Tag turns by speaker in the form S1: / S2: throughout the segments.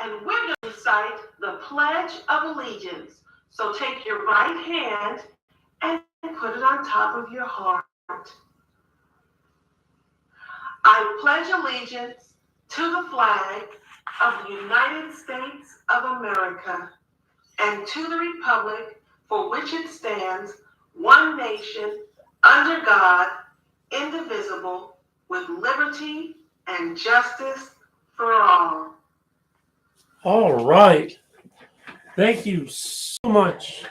S1: And we're going to recite the Pledge of Allegiance. So take your right hand and put it on top of your heart. I pledge allegiance to the flag of the United States of America and to the republic for which it stands, one nation, under God, indivisible, with liberty and justice for all.
S2: All right. Thank you so much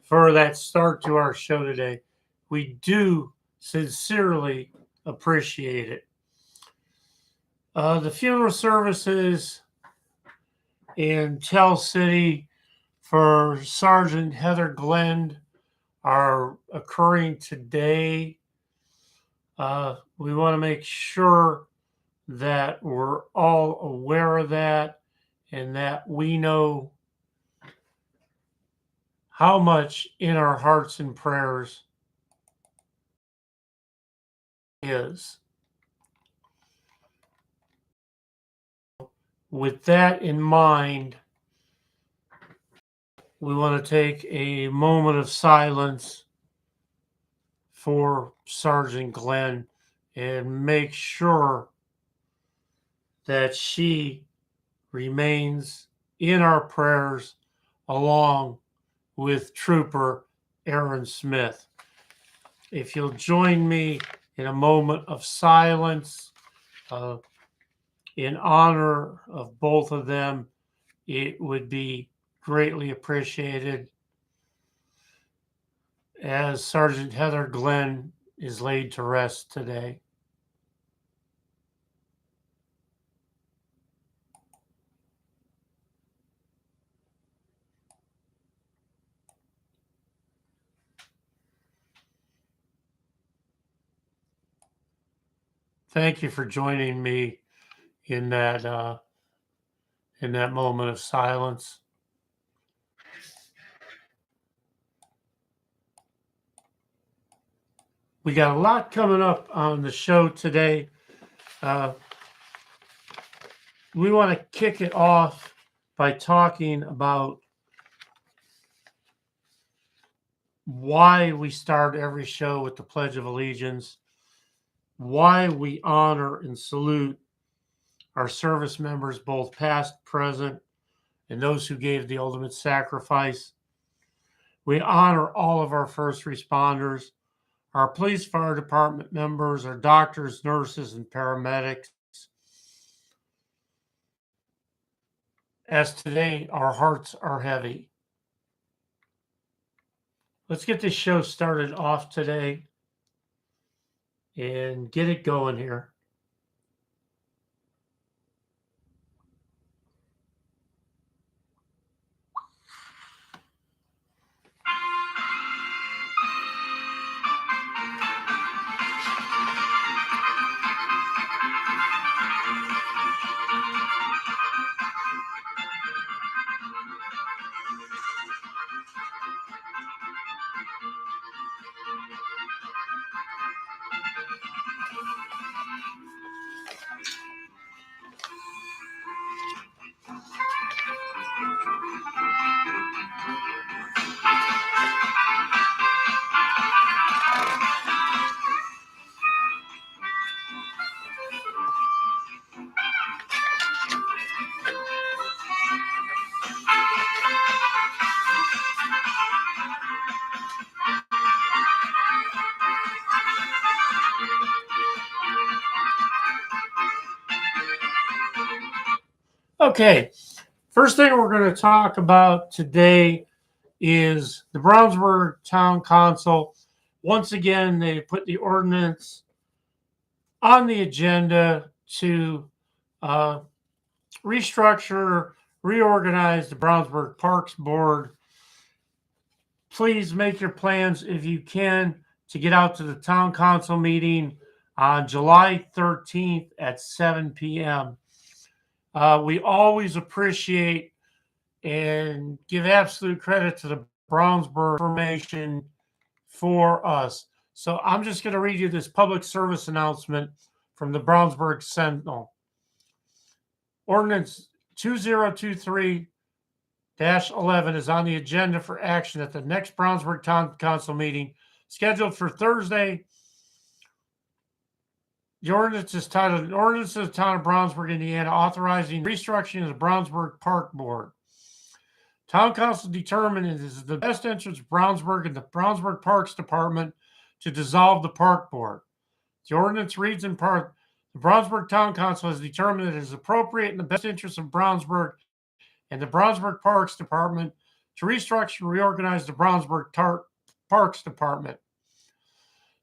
S2: for that start to our show today. We do sincerely appreciate it. The funeral services in Tell City for Sergeant Heather Glenn are occurring today. We want to make sure that we're all aware of that and that we know how much in our hearts and prayers is. With that in mind, we want to take a moment of silence for Sergeant Glenn and make sure that she remains in our prayers along with Trooper Aaron Smith. If you'll join me in a moment of silence in honor of both of them, it would be greatly appreciated as Sergeant Heather Glenn is laid to rest today. Thank you for joining me in that moment of silence. We got a lot coming up on the show today. We want to kick it off by talking about why we start every show with the Pledge of Allegiance, why we honor and salute our service members, both past, present, and those who gave the ultimate sacrifice. We honor all of our first responders, our police fire department members, our doctors, nurses, and paramedics. As today, our hearts are heavy. Let's get this show started off today and get it going here. Okay, first thing we're going to talk about today is the Brownsburg Town Council. Once again, they put the ordinance on the agenda to restructure, reorganize the Brownsburg Parks Board. Please make your plans if you can to get out to the Town Council meeting on July 13th at 7 p.m. We always appreciate and give absolute credit to the Brownsburg information for us. So I'm just going to read you this public service announcement from the Brownsburg Sentinel. Ordinance 2023-11 is on the agenda for action at the next Brownsburg Town Council meeting scheduled for Thursday. The ordinance is titled An Ordinance of the Town of Brownsburg, Indiana, authorizing restructuring of the Brownsburg Park Board. Town Council determined it is the best interest of Brownsburg and the Brownsburg Parks Department to dissolve the Park Board. The ordinance reads in part, the Brownsburg Town Council has determined it is appropriate in the best interest of Brownsburg and the Brownsburg Parks Department to restructure and reorganize the Brownsburg Parks Department.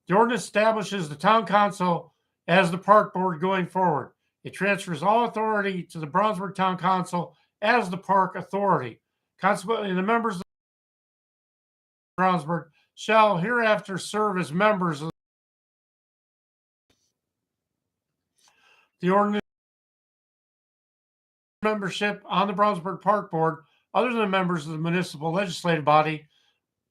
S2: The ordinance establishes the Town Council as the Park Board going forward. It transfers all authority to the Brownsburg Town Council as the Park Authority. Consequently, the members of Brownsburg shall hereafter serve as members of the ordinance. Membership on the Brownsburg Park Board, other than members of the municipal legislative body,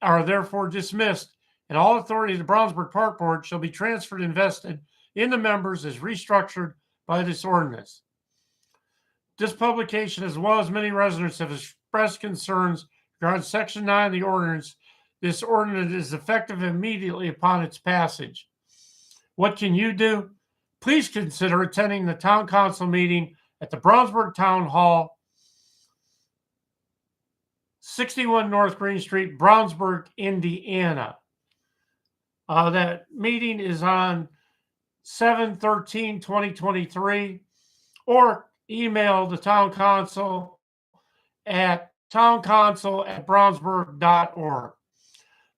S2: are therefore dismissed, and all authority of the Brownsburg Park Board shall be transferred and vested in the members as restructured by this ordinance. This publication, as well as many residents, have expressed concerns regarding Section 9 of the ordinance. This ordinance is effective immediately upon its passage. What can you do? Please consider attending the Town Council meeting at the Brownsburg Town Hall, 61 North Green Street, Brownsburg, Indiana. That meeting is on 7/13/2023, or email the Town Council at towncouncil@brownsburg.org.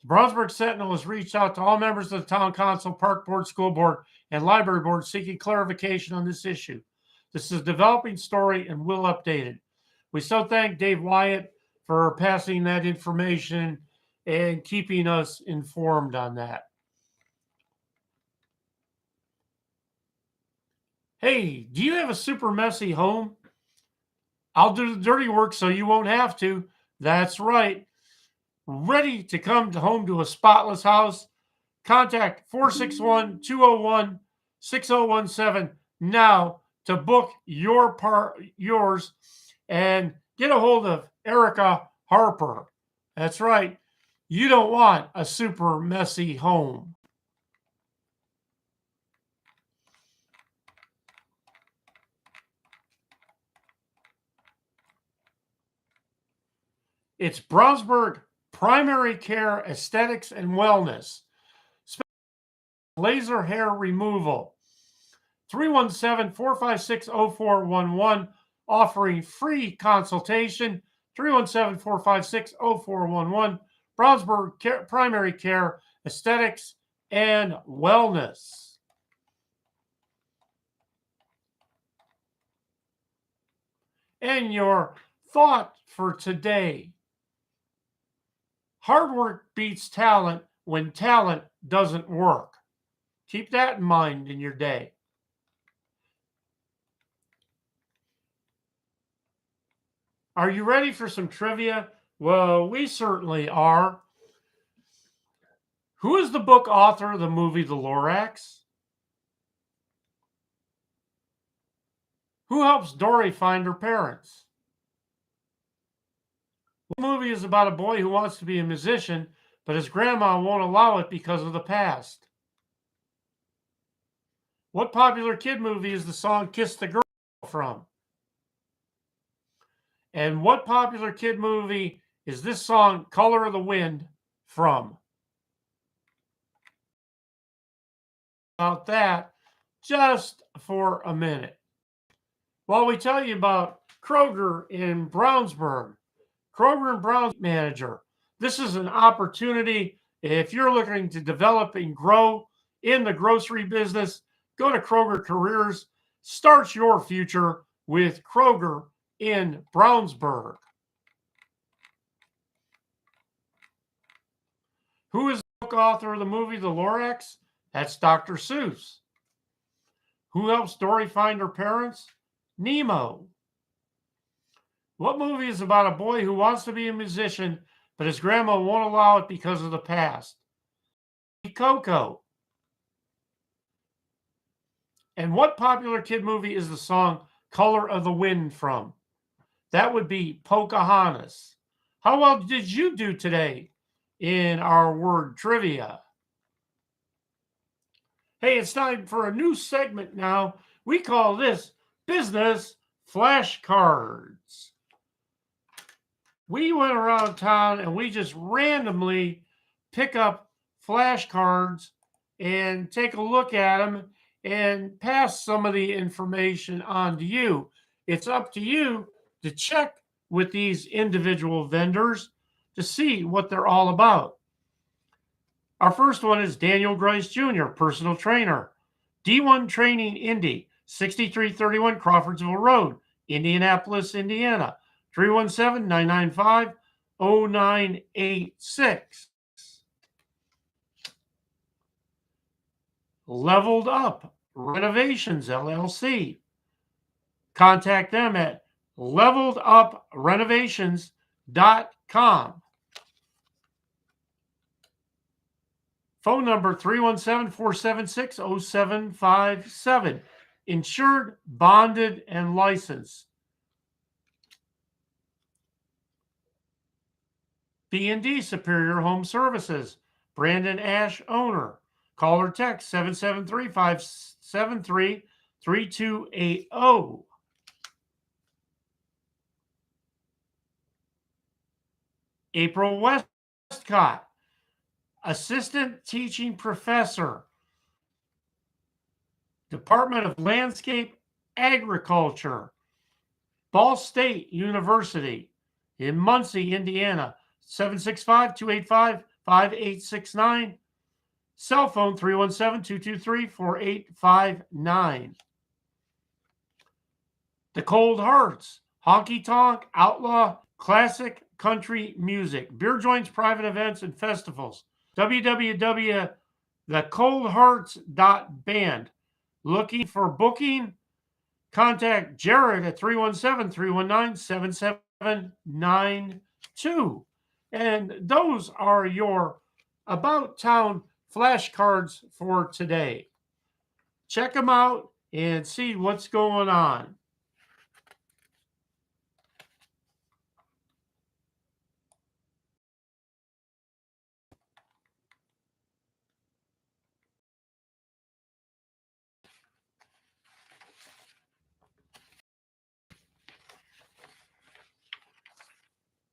S2: The Brownsburg Sentinel has reached out to all members of the Town Council, Park Board, School Board, and Library Board seeking clarification on this issue. This is a developing story and we'll update it. We so thank Dave Wyatt for passing that information and keeping us informed on that. Hey, do you have a super messy home? I'll do the dirty work so you won't have to. That's right. Ready to come home to a spotless house? Contact 461-201-6017 now to book yours and get a hold of Erica Harper. That's right. You don't want a super messy home. It's Brownsburg Primary Care Aesthetics and Wellness. Laser hair removal. 317-456-0411, offering free consultation. 317-456-0411. Brownsburg Primary Care Aesthetics and Wellness. And your thought for today. Hard work beats talent when talent doesn't work. Keep that in mind in your day. Are you ready for some trivia? Well, we certainly are. Who is the book author of the movie The Lorax? Who helps Dory find her parents? What movie is about a boy who wants to be a musician, but his grandma won't allow it because of the past? What popular kid movie is the song Kiss the Girl from? And what popular kid movie is this song Color of the Wind from? About that just for a minute. While we tell you about Kroger in Brownsburg, Kroger and Browns manager. This is an opportunity. If you're looking to develop and grow in the grocery business, go to Kroger Careers. Start your future with Kroger in Brownsburg. Who is the book author of the movie The Lorax? That's Dr. Seuss. Who helps Dory find her parents? Nemo. What movie is about a boy who wants to be a musician, but his grandma won't allow it because of the past? Coco. And what popular kid movie is the song Color of the Wind from? That would be Pocahontas. How well did you do today in our word trivia? Hey, it's time for a new segment now. We call this Business Flashcards. We went around town and we just randomly pick up flashcards and take a look at them and pass some of the information on to you. It's up to you to check with these individual vendors to see what they're all about. Our first one is Daniel Grice Jr., personal trainer. D1 Training Indy, 6331 Crawfordsville Road, Indianapolis, Indiana, 317-995-0986. Leveled Up Renovations, LLC. Contact them at leveledUpRenovations.com. Phone number 317-476-0757. Insured, bonded, and licensed. B&D Superior Home Services. Brandon Ash, owner. Call or text 773-573-3280. April Westcott, assistant teaching professor, Department of Landscape Agriculture, Ball State University in Muncie, Indiana, 765-285-5869. Cell phone 317-223-4859. The Cold Hearts, honky tonk, outlaw, classic country music, beer joints, private events, and festivals. www.thecoldhearts.band. Looking for booking? Contact Jared at 317-319-7792. And those are your About Town flashcards for today. Check them out and see what's going on.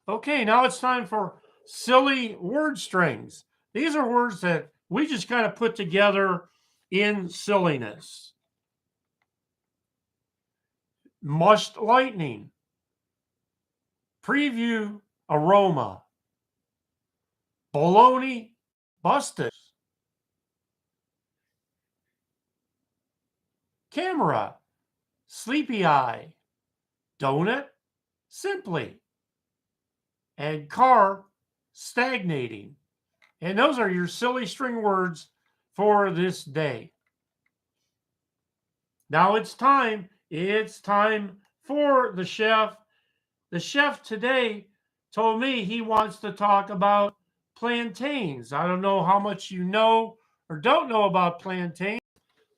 S2: Okay, now it's time for silly word strings. These are words that we just kind of put together in silliness. Mushed lightning. Preview aroma. Baloney busted. Camera. Sleepy eye. Donut. Simply. And car. Stagnating. And those are your silly string words for this day. Now it's time. It's time for the chef. The chef today told me he wants to talk about plantains. I don't know how much you know or don't know about plantains,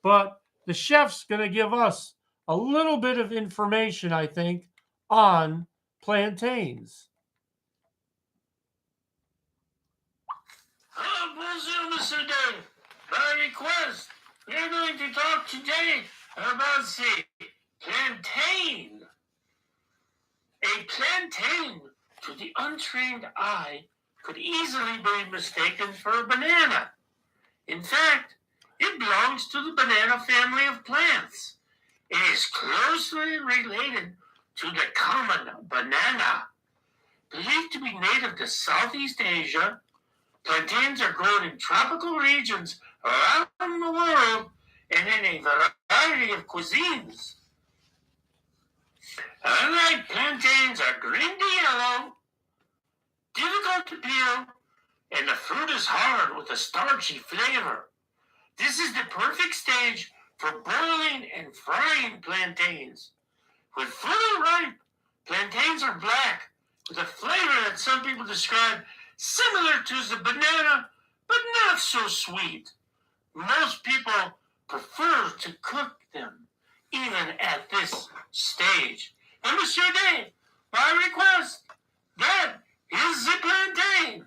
S2: but the chef's going to give us a little bit of information, I think, on plantains.
S3: Hello, bonjour, Mr. Dave. By request, we are going to talk today about the plantain. A plantain, to the untrained eye, could easily be mistaken for a banana. In fact, it belongs to the banana family of plants. It is closely related to the common banana. Believed to be native to Southeast Asia, plantains are grown in tropical regions around the world and in a variety of cuisines. Unlike plantains are green to yellow, difficult to peel, and the fruit is hard with a starchy flavor. This is the perfect stage for boiling and frying plantains. When fully ripe, plantains are black with a flavor that some people describe similar to the banana, but not so sweet. Most people prefer to cook them, even at this stage. And Monsieur Dave, by request. That is the plantain.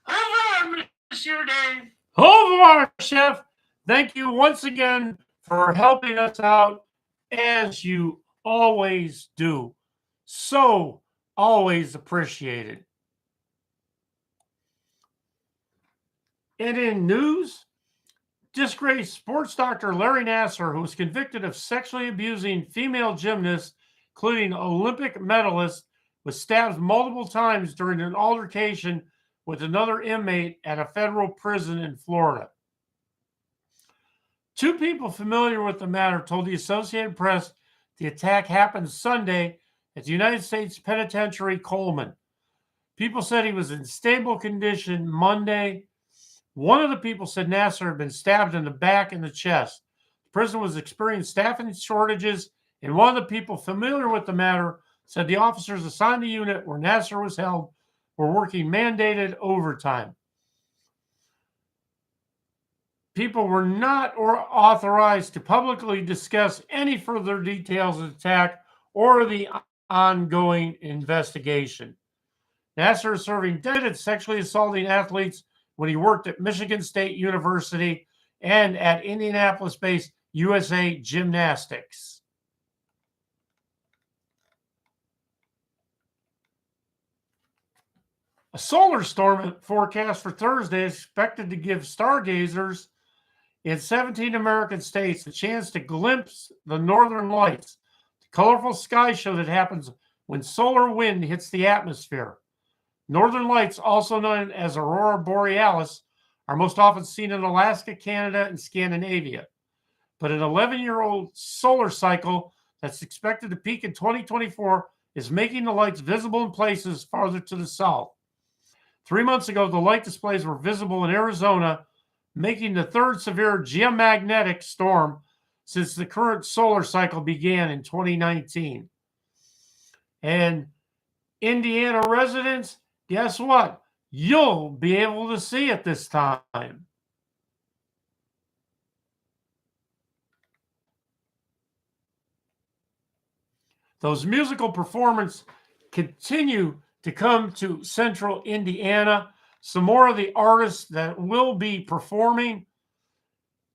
S3: Au revoir, Monsieur Dave.
S2: Au revoir, Chef. Thank you once again for helping us out, as you always do. So always appreciated. And in news, disgraced sports doctor Larry Nassar, who was convicted of sexually abusing female gymnasts, including Olympic medalist, was stabbed multiple times during an altercation with another inmate at a federal prison in Florida. Two people familiar with the matter told the Associated Press the attack happened Sunday at the United States Penitentiary Coleman. People said he was in stable condition Monday. One of the people said Nassar had been stabbed in the back and the chest. The prison was experiencing staffing shortages, and one of the people familiar with the matter said the officers assigned to the unit where Nassar was held were working mandated overtime. People were not authorized to publicly discuss any further details of the attack or the ongoing investigation. Nassar is serving dead sexually assaulting athletes when he worked at Michigan State University and at Indianapolis-based USA Gymnastics. A solar storm forecast for Thursday is expected to give stargazers in 17 American states a chance to glimpse the northern lights, the colorful sky show that happens when solar wind hits the atmosphere. Northern lights, also known as aurora borealis, are most often seen in Alaska, Canada, and Scandinavia. But an 11-year-old solar cycle that's expected to peak in 2024 is making the lights visible in places farther to the south. 3 months ago, the light displays were visible in Arizona, making the third severe geomagnetic storm since the current solar cycle began in 2019. And Indiana residents, guess what? You'll be able to see it this time. Those musical performances continue to come to central Indiana. Some more of the artists that will be performing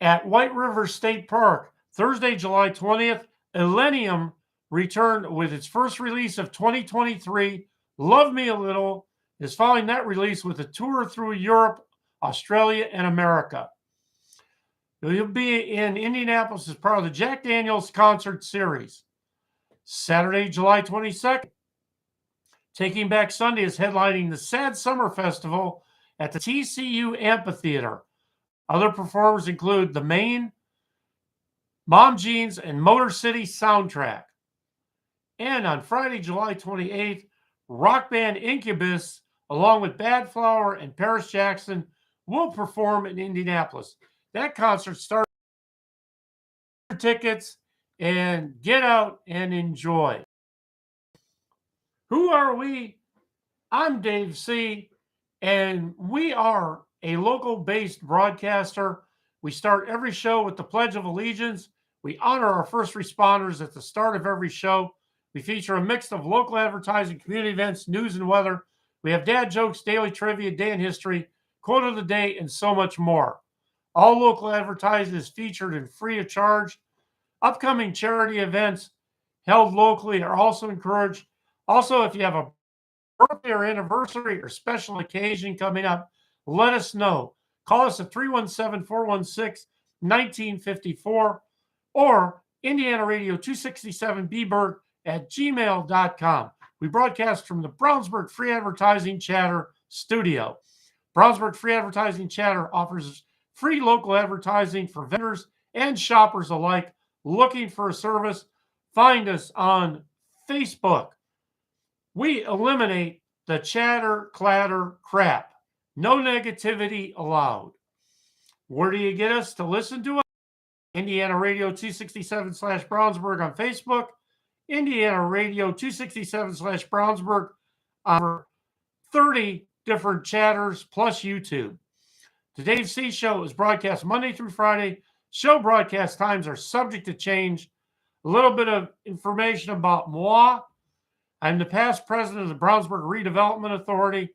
S2: at White River State Park Thursday, July 20th. Illenium returned with its first release of 2023, Love Me a Little, is following that release with a tour through Europe, Australia, and America. You'll be in Indianapolis as part of the Jack Daniels concert series. Saturday, July 22nd, Taking Back Sunday is headlining the Sad Summer Festival at the TCU Amphitheater. Other performers include The Maine, Mom Jeans, and Motor City Soundtrack. And on Friday, July 28th, rock band Incubus, along with Bad Flower and Paris Jackson, will perform in Indianapolis. That concert starts tickets and get out and enjoy. Who are we? I'm Dave C., and we are a local-based broadcaster. We start every show with the Pledge of Allegiance. We honor our first responders at the start of every show. We feature a mix of local advertising, community events, news, and weather. We have dad jokes, daily trivia, day in history, quote of the day, and so much more. All local advertising is featured and free of charge. Upcoming charity events held locally are also encouraged. Also, if you have a birthday or anniversary or special occasion coming up, let us know. Call us at 317-416-1954 or IndianaRadio267 at gmail.com. We broadcast from the Brownsburg Free Advertising Chatter studio. Brownsburg Free Advertising Chatter offers free local advertising for vendors and shoppers alike looking for a service. Find us on Facebook. We eliminate the chatter, clatter, crap. No negativity allowed. Where do you get us to listen to us? IndianaRadio267/Brownsburg on Facebook. IndianaRadio267/Brownsburg on 30 different chatters plus YouTube. The Dave C. Show is broadcast Monday through Friday. Show broadcast times are subject to change. A little bit of information about moi. I'm the past president of the Brownsburg Redevelopment Authority,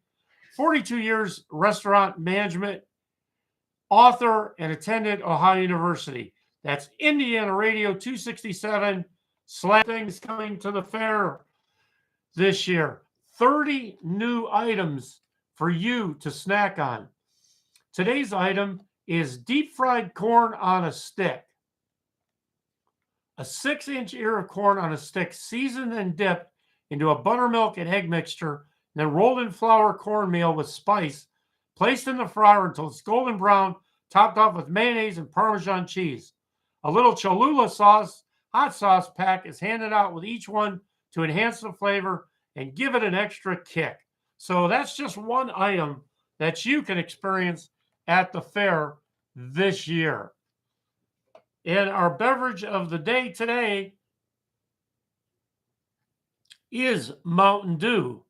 S2: 42 years restaurant management, author, and attended Ohio University. That's IndianaRadio267 / things coming to the fair this year. 30 new items for you to snack on. Today's item is deep fried corn on a stick. A 6-inch ear of corn on a stick, seasoned and dipped into a buttermilk and egg mixture, then rolled in flour cornmeal with spice, placed in the fryer until it's golden brown, topped off with mayonnaise and Parmesan cheese. A little Cholula sauce, hot sauce pack is handed out with each one to enhance the flavor and give it an extra kick. So that's just one item that you can experience at the fair this year. And our beverage of the day today is Mountain Dew.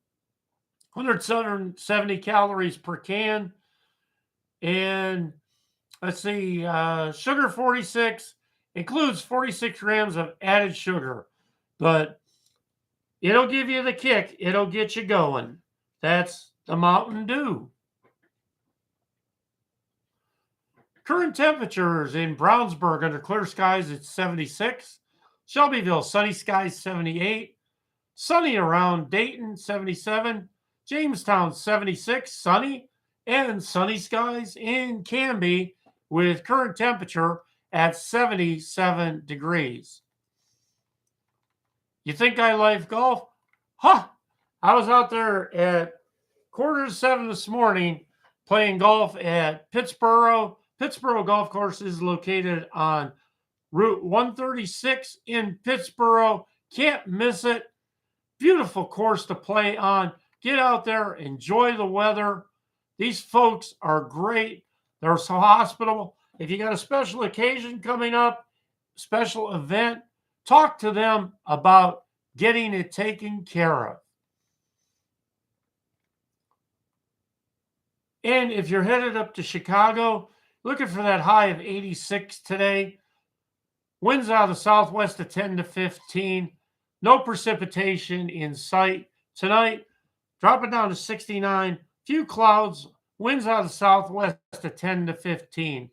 S2: 170 calories per can. And let's see, sugar 46, includes 46 grams of added sugar. But it'll give you the kick. It'll get you going. That's the Mountain Dew. Current temperatures in Brownsburg under clear skies, it's 76. Shelbyville, sunny skies, 78. Sunny around Dayton, 77. Jamestown, 76, sunny. And sunny skies in Canby with current temperature at 77 degrees. You think I like golf? Huh! I was out there at 6:45 this morning playing golf at Pittsboro. Pittsboro Golf Course is located on Route 136 in Pittsboro. Can't miss it. Beautiful course to play on. Get out there, enjoy the weather. These folks are great. They're so hospitable. If you got a special occasion coming up, special event, talk to them about getting it taken care of. And if you're headed up to Chicago, looking for that high of 86 today. Winds out of the southwest at 10 to 15. No precipitation in sight. Tonight, dropping down to 69. Few clouds. Winds out of the southwest at 10 to 15.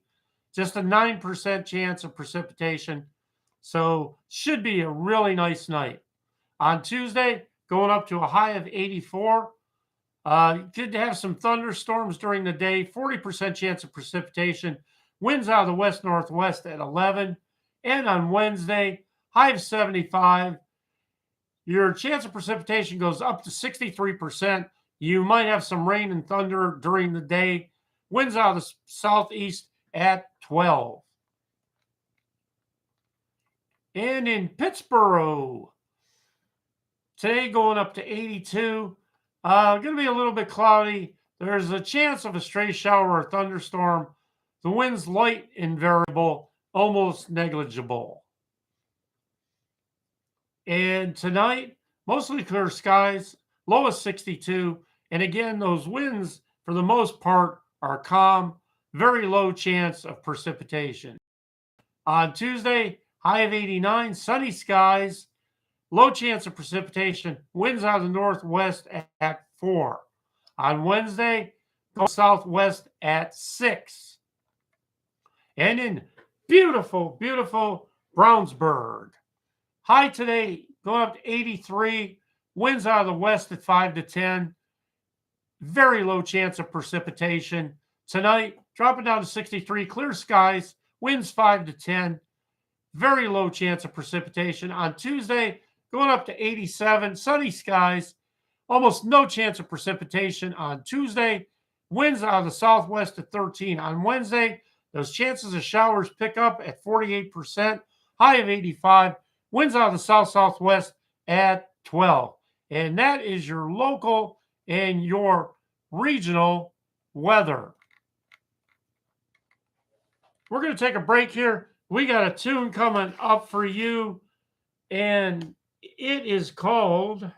S2: Just a 9% chance of precipitation. So should be a really nice night. On Tuesday, going up to a high of 84. Could have some thunderstorms during the day, 40% chance of precipitation. Winds out of the west-northwest at 11. And on Wednesday, high of 75. Your chance of precipitation goes up to 63%. You might have some rain and thunder during the day. Winds out of the southeast at 12. And in Pittsboro, today going up to 82. Going to be a little bit cloudy. There's a chance of a stray shower or thunderstorm. The wind's light and variable, almost negligible. And tonight, mostly clear skies, low of 62. And again, those winds, for the most part, are calm. Very low chance of precipitation. On Tuesday, high of 89, sunny skies. Low chance of precipitation. Winds out of the northwest at 4. On Wednesday, go southwest at 6. And in beautiful, beautiful Brownsburg, high today going up to 83. Winds out of the west at 5 to 10. Very low chance of precipitation. Tonight, dropping down to 63. Clear skies. Winds 5 to 10. Very low chance of precipitation. On Tuesday, going up to 87, sunny skies, almost no chance of precipitation on Tuesday. Winds out of the southwest at 13. On Wednesday, those chances of showers pick up at 48%, high of 85. Winds out of the south-southwest at 12. And that is your local and your regional weather. We're going to take a break here. We got a tune coming up for you, and it is called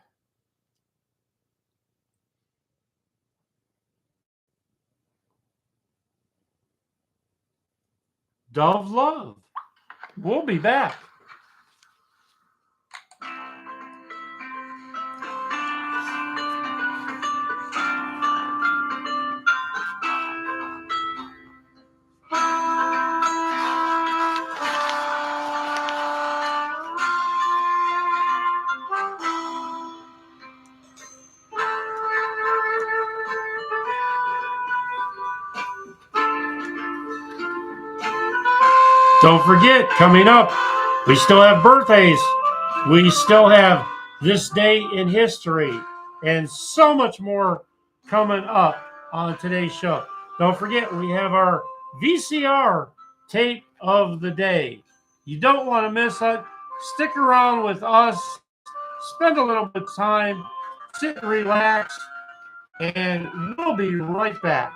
S2: Dove Love. We'll be back. Don't forget, coming up, we still have birthdays. We still have this day in history and so much more coming up on today's show. Don't forget, we have our VCR tape of the day. You don't want to miss it. Stick around with us. Spend a little bit of time. Sit and relax. And we'll be right back.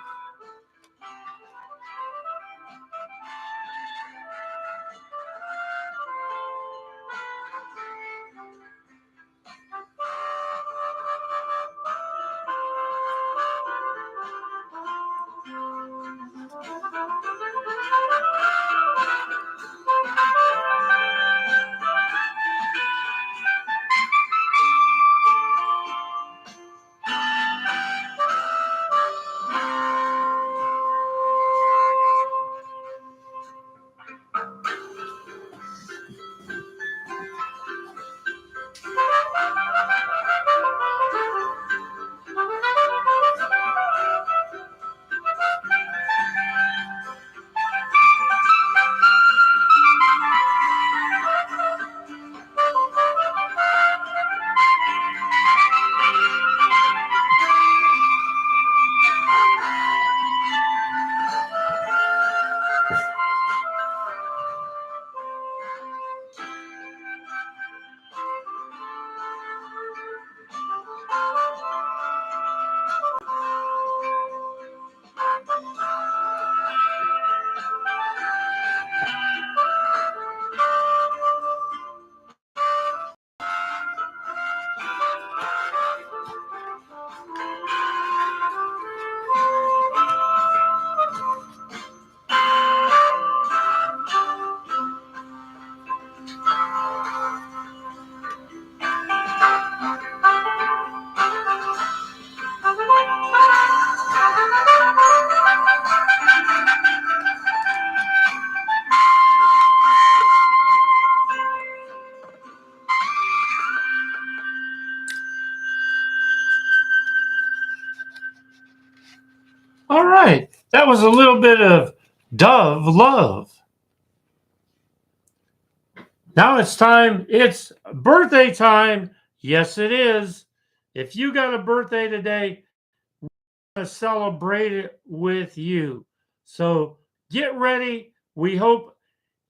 S2: All right, that was a little bit of Dove Love. Now it's time. It's birthday time. Yes, it is. If you got a birthday today, we're going to celebrate it with you. So get ready. We hope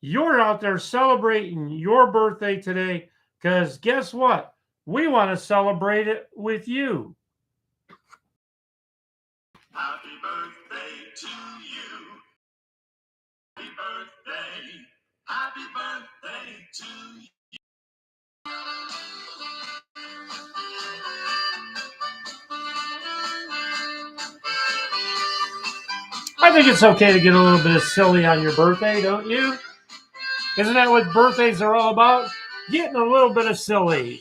S2: you're out there celebrating your birthday today because guess what? We want to celebrate it with you.
S4: Happy birthday to you. Happy birthday. Happy birthday to you.
S2: I think it's okay to get a little bit of silly on your birthday, don't you? Isn't that what birthdays are all about? Getting a little bit of silly.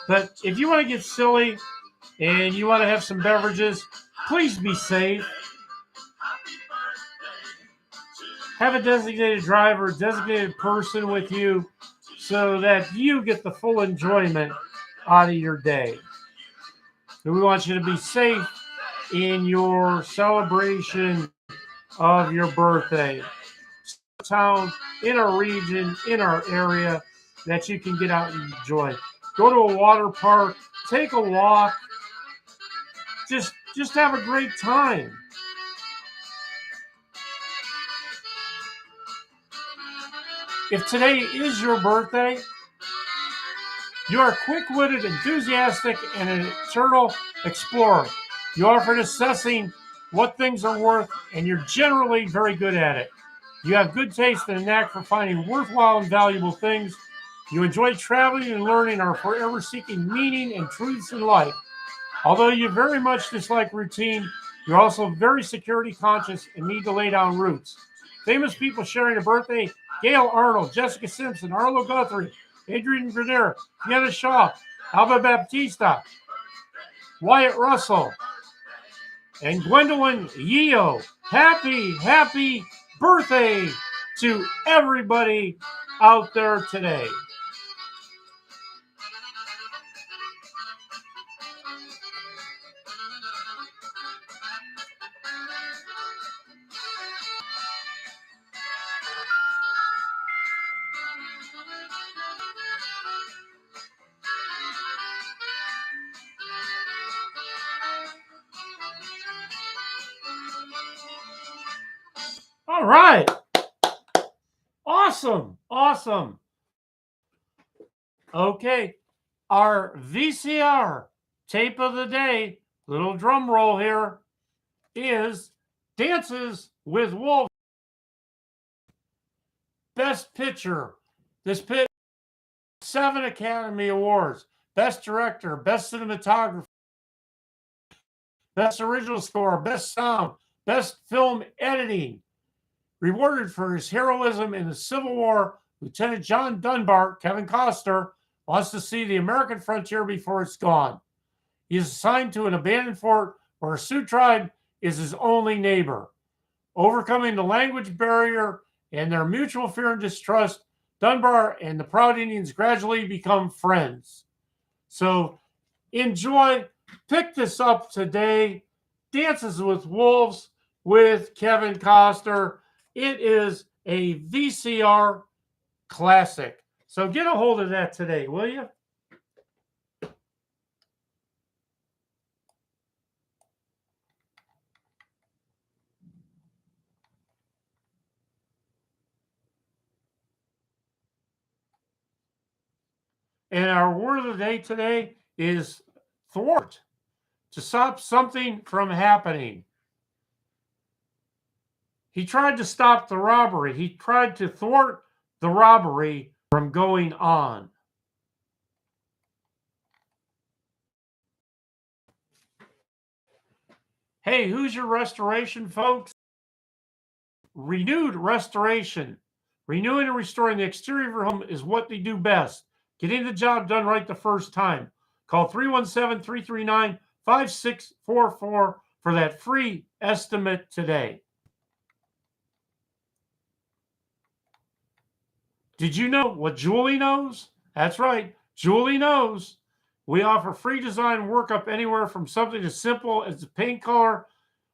S2: But if you want to get silly and you want to have some beverages, please be safe. Have a designated driver, designated person with you so that you get the full enjoyment out of your day. And we want you to be safe in your celebration of your birthday. Town, in our region, in our area that you can get out and enjoy. Go to a water park, take a walk, just have a great time. If today is your birthday, you are quick-witted, enthusiastic, and an eternal explorer. You offer at assessing what things are worth, and you're generally very good at it. You have good taste and a knack for finding worthwhile and valuable things. You enjoy traveling and learning, are forever seeking meaning and truths in life. Although you very much dislike routine, you're also very security conscious and need to lay down roots. Famous people sharing a birthday: Gail Arnold, Jessica Simpson, Arlo Guthrie, Adrian Grenier, Fiona Shaw, Alba Baptista, Wyatt Russell, and Gwendolyn Yeo. Happy birthday to everybody out there today. All right. Awesome. Awesome. Okay. Our VCR tape of the day, little drum roll here, is Dances with Wolves. Best Picture. This pit 7 Academy Awards. Best Director, Best Cinematography, Best Original Score, Best Sound, Best Film Editing. Rewarded for his heroism in the Civil War, Lieutenant John Dunbar, Kevin Costner, wants to see the American frontier before it's gone. He is assigned to an abandoned fort where a Sioux tribe is his only neighbor. Overcoming the language barrier and their mutual fear and distrust, Dunbar and the proud Indians gradually become friends. So enjoy. Pick this up today. Dances with Wolves with Kevin Costner. It is a VCR classic. So get a hold of that today, will you? And our word of the day today is thwart, to stop something from happening. He tried to stop the robbery. He tried to thwart the robbery from going on. Hey, who's your restoration, folks? Renewed Restoration. Renewing and restoring the exterior of your home is what they do best. Getting the job done right the first time. Call 317-339-5644 for that free estimate today. Did you know what Julie knows? That's right, Julie knows. We offer free design workup anywhere from something as simple as a paint color,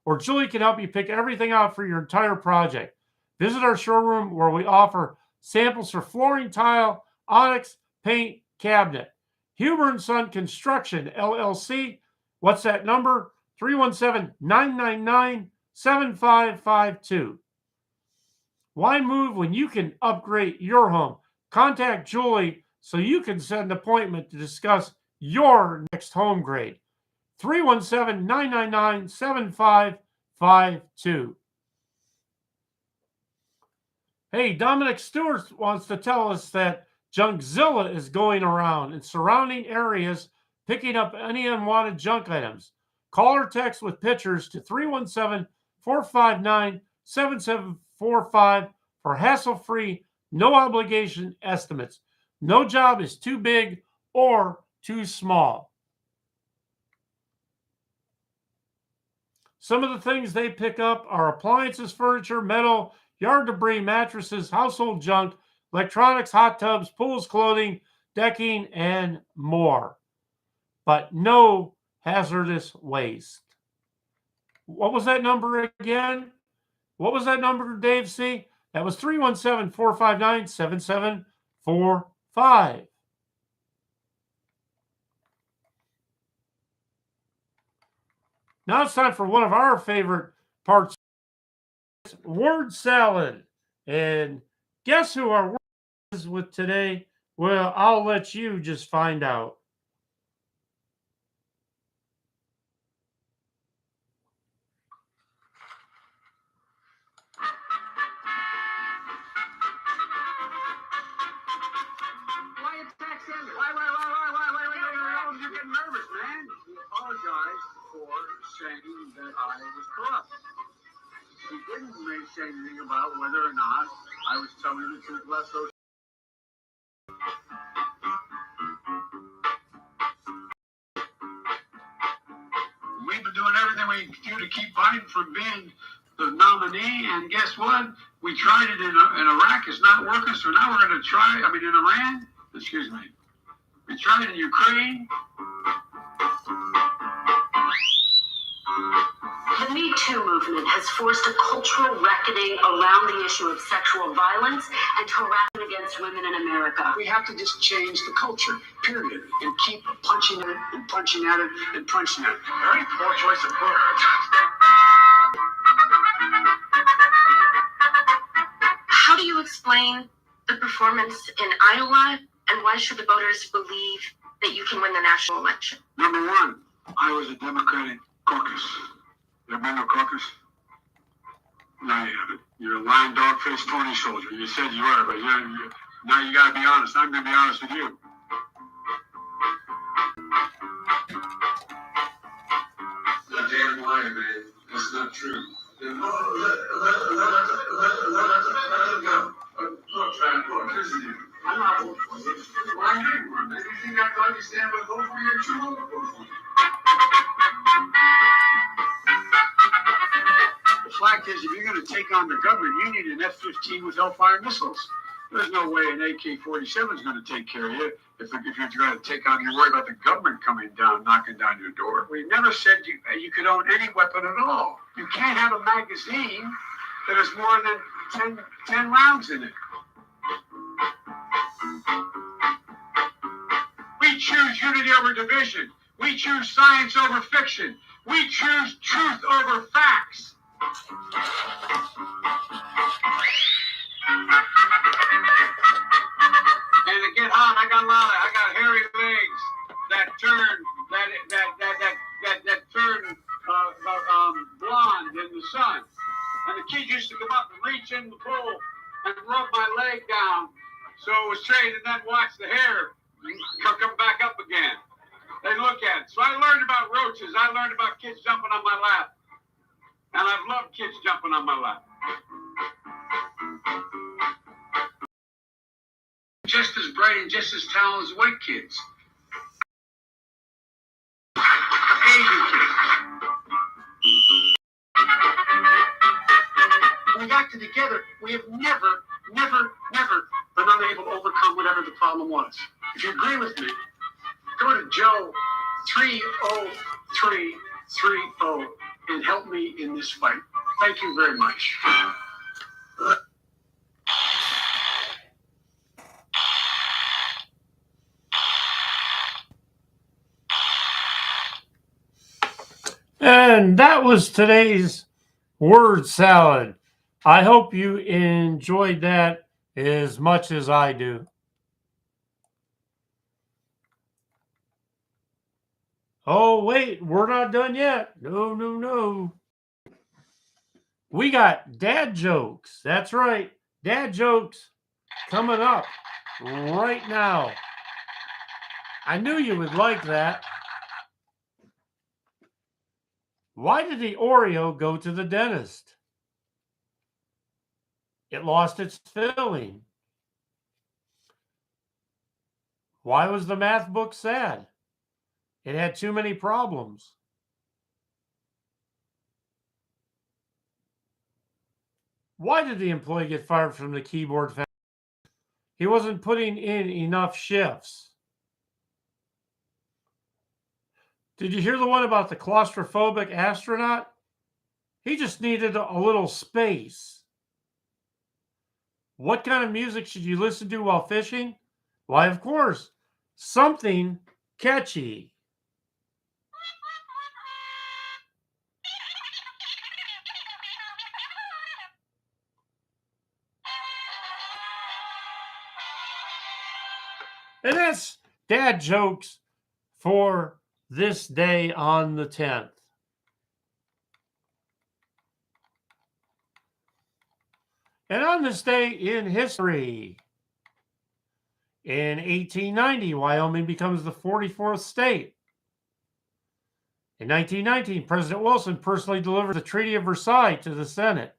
S2: or Julie can help you pick everything out for your entire project. Visit our showroom where we offer samples for flooring, tile, onyx, paint, cabinet. Huber & Son Construction, LLC. What's that number? 317-999-7552. Why move when you can upgrade your home? Contact Julie so you can set an appointment to discuss your next home grade. 317-999-7552. Hey, Dominic Stewart wants to tell us that Junkzilla is going around in surrounding areas picking up any unwanted junk items. Call or text with pictures to 317-459-7745 for hassle-free, no obligation estimates. No job is too big or too small. Some of the things they pick up are appliances, furniture, metal, yard debris, mattresses, household junk, electronics, hot tubs, pools, clothing, decking, and more. But no hazardous waste. What was that number again? What was that number, Dave C? That was 317-459-7745. Now it's time for one of our favorite parts, word salad. And guess who our word is with today? Well, I'll let you just find out.
S5: Why you texting? Why? You're getting nervous, man. He apologized for saying that I was corrupt. He didn't say anything about whether or not I was telling the truth about social. We've been doing everything we can do to keep Biden from being the nominee, and guess what? We tried it in Iraq. It's not working, so now we're going to try. In Iran. Excuse me. We tried in Ukraine.
S6: The Me Too movement has forced a cultural reckoning around the issue of sexual violence and harassment against women in America.
S5: We have to just change the culture, period, and keep punching at it and punching at it and punching at it. Very poor choice of words.
S6: explain the performance in Iowa, and why should the voters believe that you can win the national election?
S5: Number one, Iowa's a Democratic caucus. You ever been to a caucus? No, you haven't. You're a lying dog-faced phony soldier. You said you were, but now you got to be honest. I'm going to be honest with you.
S7: You're damn lying, man. That's not true. Let it go. Look, trying to listen to you. I'm not voting for you. Why you were, man? You think I thought you stand with vote for you? You're too old to vote for you.
S5: The fact is, if you're going to take on the government, you need an F-15 with Hellfire missiles. There's no way an AK-47 is going to take care of you if you're going to take on. You're worried about the government coming down, knocking down your door. We never said you could own any weapon at all. You can't have a magazine that has more than 10 rounds in it. We choose unity over division. We choose science over fiction. We choose truth over facts. And to get hot, I got hairy legs that turn blonde in the sun. And the kids used to come up and reach in the pool and rub my leg down so it was straight, and then watch the hair come back up again. They look at it. So I learned about roaches. I learned about kids jumping on my lap. And I've loved kids jumping on my lap. Just as bright and just as talented as white kids. Asian kids. When we acted together, we have never been unable to overcome whatever the problem was. If you agree with me, go to Joe 30330 and help me in this fight. Thank you very much.
S2: And that was today's word salad. I hope you enjoyed that as much as I do. Oh, wait, we're not done yet. No. We got dad jokes. That's right. Dad jokes coming up right now. I knew you would like that. Why did the Oreo go to the dentist? It lost its filling. Why was the math book sad? It had too many problems. Why did the employee get fired from the keyboard factory? He wasn't putting in enough shifts. Did you hear the one about the claustrophobic astronaut? He just needed a little space. What kind of music should you listen to while fishing? Why, of course, something catchy. And that's dad jokes for this day on the 10th. And on this day in history, in 1890, Wyoming becomes the 44th state. In 1919, President Wilson personally delivered the Treaty of Versailles to the Senate.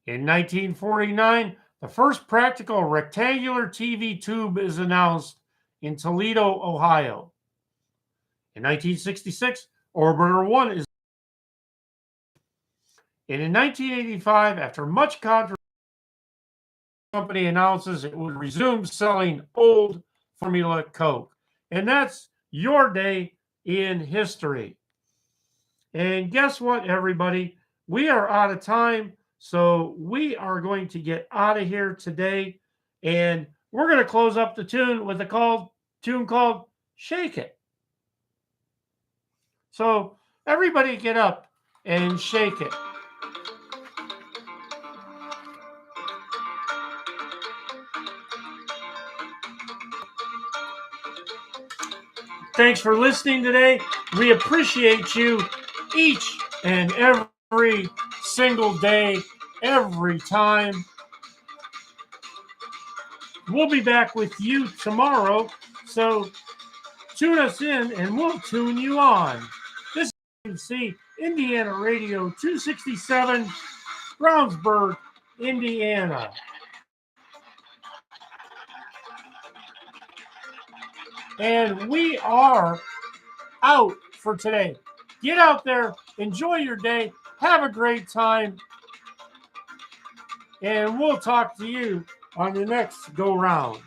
S2: In 1949, the first practical rectangular TV tube is announced in Toledo, Ohio. In 1966, Orbiter 1 is. And in 1985, after much controversy, the company announces it will resume selling old Formula Coke. And that's your day in history. And guess what, everybody? We are out of time. So we are going to get out of here today. And we're going to close up the tune with a tune called Shake It. So everybody get up and shake it. Thanks for listening today. We appreciate you each and every single day, every time. We'll be back with you tomorrow, so tune us in and we'll tune you on. This is Indiana Radio 267, Brownsburg, Indiana. And we are out for today. Get out there, enjoy your day, have a great time, and we'll talk to you on the next go round.